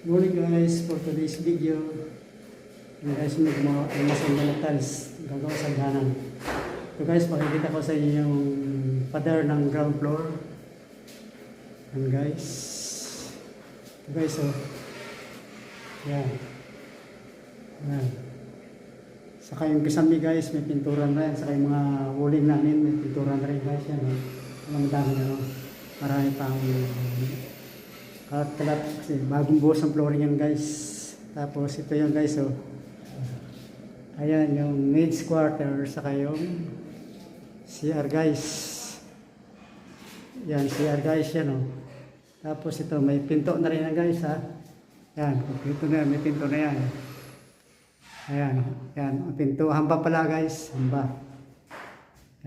Morning guys, for today's video, yung guys magmasanda na tiles, gagawa sa hagdanan. So guys, pakikita ko sa inyo yung pader ng ground floor. And guys, so guys, oh, yan, yan. Saka yung kasami guys, may pintura na yan. Saka yung mga walling namin, may pintura na rin guys, yan, oh. Ang dami na, oh. Marami pang kalat kasi bagong buhos ang flooring yan guys. Tapos ito yan guys, oh. Ayan yung maid's quarter saka yung CR guys. Yan CR guys yan, oh. Tapos ito may pinto na rin yan guys, ha. Yan, pinto na yan, may pinto na yan. Ayan, yan ang pinto, hamba pala guys, hamba.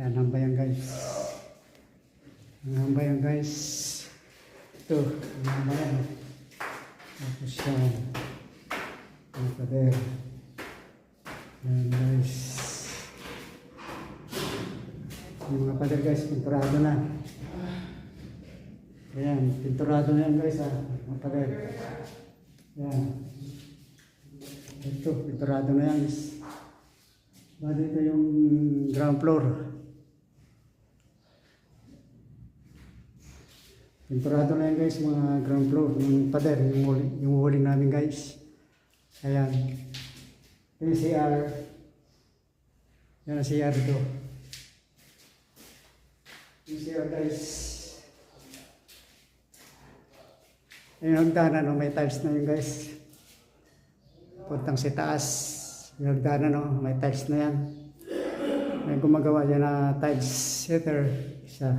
Yan, hamba yan guys. Hamba yan guys. Ito, hamba yan. Tapos yan. Ang pader. Yan guys. Yung mga pader guys, pinturado na. Ayan, pinturado na yan guys, ha. Mga pader. Yan. Ito, pinturado na yan guys. Bali ito yung ground floor. Pinturado na yan guys, mga ground floor, yung pader, yung walling namin guys. Ayan. Yung CR. Yan ang CR ito. Yung CR guys. Yung hagdanan, may tiles na yun guys. Puntang sa taas. Yung hagdanan, may tiles na yan. May gumagawa yan na tiles setter. Isa.